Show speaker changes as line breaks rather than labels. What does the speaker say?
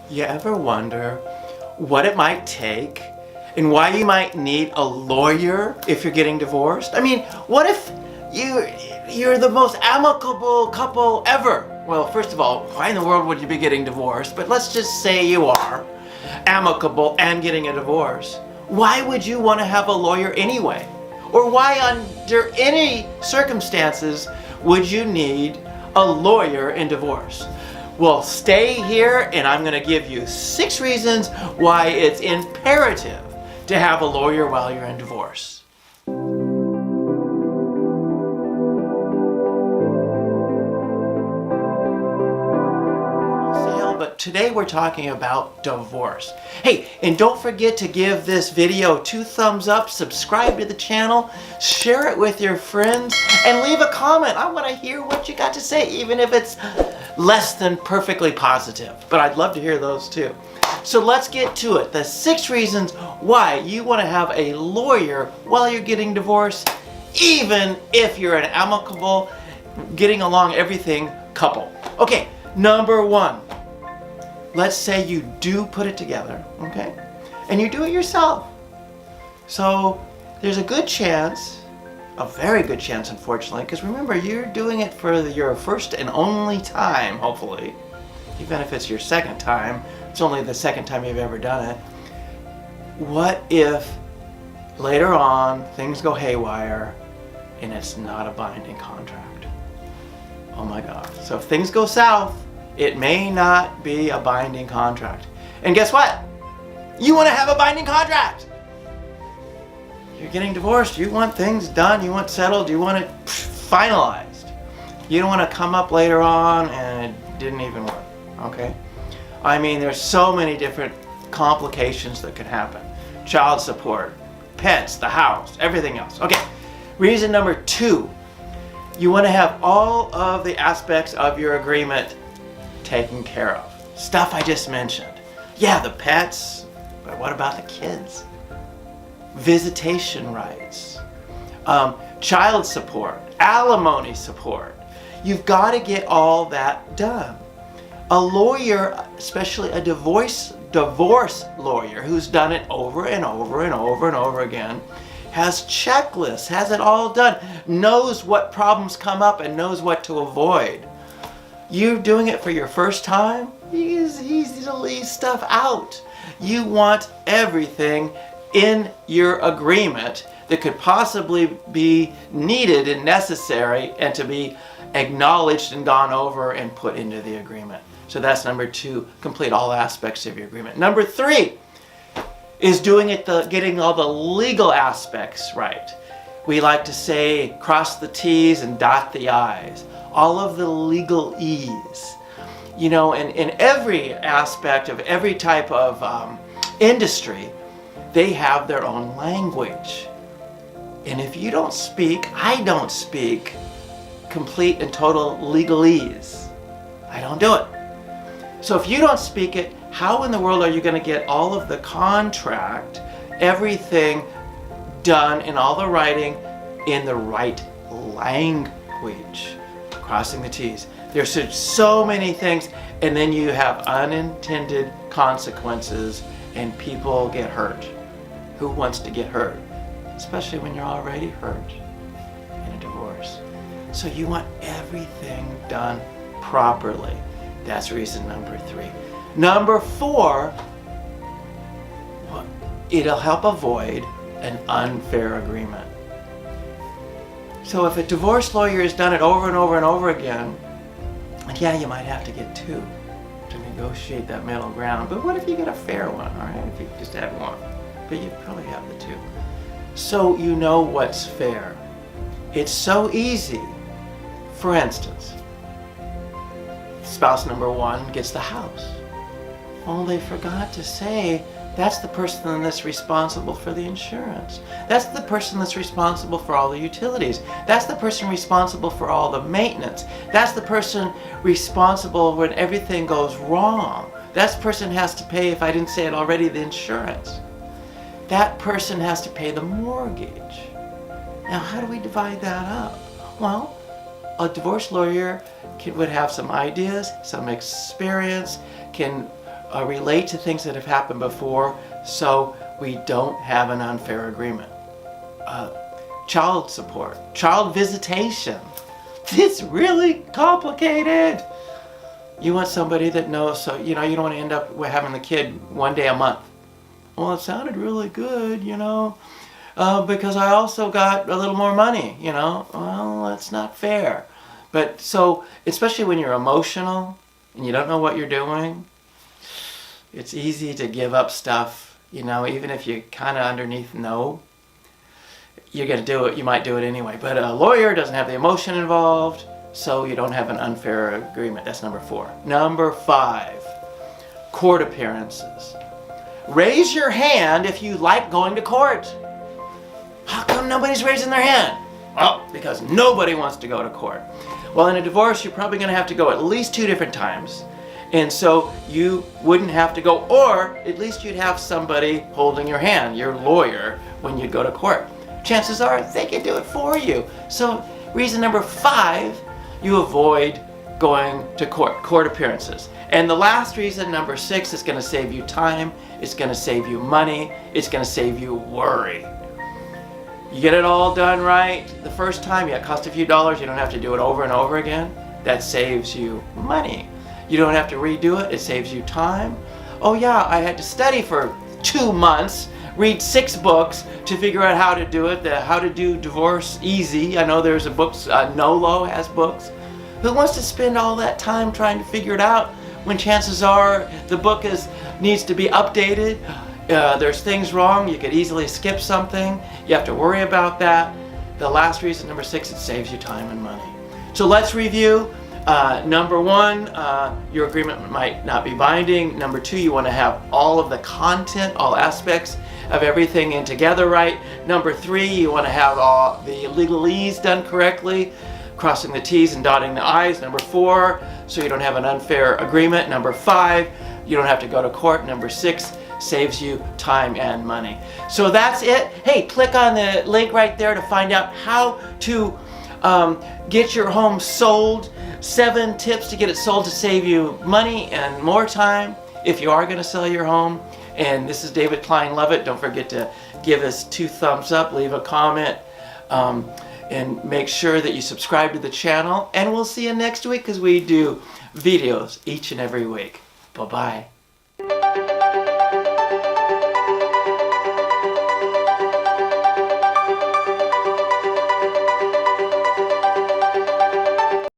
You ever wonder what it might take and why you might need a lawyer if you're getting divorced? I mean, what if you're the most amicable couple ever? Well, first of all, why in the world would you be getting divorced? But let's just say you are amicable and getting a divorce. Why would you want to have a lawyer anyway? Or why under any circumstances would you need a lawyer in divorce? Well, stay here and I'm going to give you 6 reasons why it's imperative to have a lawyer while you're in divorce. But today we're talking about divorce. Hey, and don't forget to give this video 2 thumbs up, subscribe to the channel, share it with your friends, and leave a comment. I want to hear what you got to say, even if it's less than perfectly positive. But I'd love to hear those too. So let's get to it. The 6 reasons why you want to have a lawyer while you're getting divorced, even if you're an amicable, getting along everything couple. Okay, number 1. Let's say you do put it together, okay? And you do it yourself. So there's a good chance, a very good chance unfortunately, because remember, you're doing it for your first and only time, hopefully. Even if it's your second time, it's only the second time you've ever done it. What if later on things go haywire and it's not a binding contract? Oh my God. So if things go south, it may not be a binding contract. And guess what? You want to have a binding contract. You're getting divorced. You want things done. You want settled. You want it finalized. You don't want to come up later on and it didn't even work. Okay? I mean, there's so many different complications that could happen. Child support, pets, the house, everything else. Okay. Reason number 2. You want to have all of the aspects of your agreement taken care of. Stuff I just mentioned. Yeah, the pets, but what about the kids? Visitation rights, child support, alimony support. You've got to get all that done. A lawyer, especially a divorce lawyer who's done it over and over and over and over again, has checklists, has it all done, knows what problems come up and knows what to avoid. You're doing it for your first time, it's easy to leave stuff out. You want everything in your agreement that could possibly be needed and necessary and to be acknowledged and gone over and put into the agreement. So that's number 2, complete all aspects of your agreement. Number 3 is getting all the legal aspects right. We like to say cross the T's and dot the I's. All of the legalese. You know, in every aspect of every type of industry, they have their own language. And if you don't speak, I don't speak complete and total legalese. I don't do it. So if you don't speak it, how in the world are you going to get all of the contract, everything done in all the writing in the right language? Crossing the T's. There's so many things, and then you have unintended consequences and people get hurt. Who wants to get hurt? Especially when you're already hurt in a divorce. So you want everything done properly. That's reason number 3. Number 4, it'll help avoid an unfair agreement. So if a divorce lawyer has done it over and over and over again, yeah, you might have to get 2 to negotiate that middle ground. But what if you get a fair one, all right? If you just have 1, but you probably have the 2. So you know what's fair. It's so easy. For instance, spouse number 1 gets the house. Well, they forgot to say that's the person that's responsible for the insurance. That's the person that's responsible for all the utilities. That's the person responsible for all the maintenance. That's the person responsible when everything goes wrong. That person has to pay, if I didn't say it already, the insurance. That person has to pay the mortgage. Now, how do we divide that up? Well, a divorce lawyer would have some ideas, some experience, can relate to things that have happened before so we don't have an unfair agreement. Child support, child visitation. It's really complicated. You want somebody that knows, so you don't want to end up with having the kid one day a month. Well, it sounded really good, because I also got a little more money, Well, that's not fair. But so, especially when you're emotional and you don't know what you're doing, it's easy to give up stuff, even if you kind of underneath know you're going to do it, you might do it anyway. But a lawyer doesn't have the emotion involved, so you don't have an unfair agreement. That's number 4. Number 5, court appearances. Raise your hand if you like going to court. How come nobody's raising their hand? Well, because nobody wants to go to court. Well, in a divorce, you're probably going to have to go at least 2 different times. And so you wouldn't have to go, or at least you'd have somebody holding your hand, your lawyer, when you go to court. Chances are they can do it for you. So reason number 5, you avoid going to court appearances. And the last reason, number 6, is going to save you time, it's going to save you money, it's going to save you worry. You get it all done right the first time, it costs a few dollars, you don't have to do it over and over again. That saves you money. You don't have to redo it, it saves you time. Oh yeah, I had to study for 2 months, read 6 books to figure out how to do it, how to do divorce easy. I know there's a book, Nolo has books. Who wants to spend all that time trying to figure it out when chances are the book needs to be updated? There's things wrong, you could easily skip something, you have to worry about that. The last reason, number 6, it saves you time and money. So let's review. Number 1, your agreement might not be binding. Number 2, you want to have all of the content, all aspects of everything in together right. Number 3, you want to have all the legalese done correctly, crossing the T's and dotting the I's. Number 4, so you don't have an unfair agreement. Number 5, you don't have to go to court. Number 6, saves you time and money. So that's it. Hey, click on the link right there to find out how to get your home sold. 7 tips to get it sold to save you money and more time if you are going to sell your home. And this is David Klein Lovett. Don't forget to give us 2 thumbs up, leave a comment, and make sure that you subscribe to the channel. And we'll see you next week because we do videos each and every week. Bye-bye.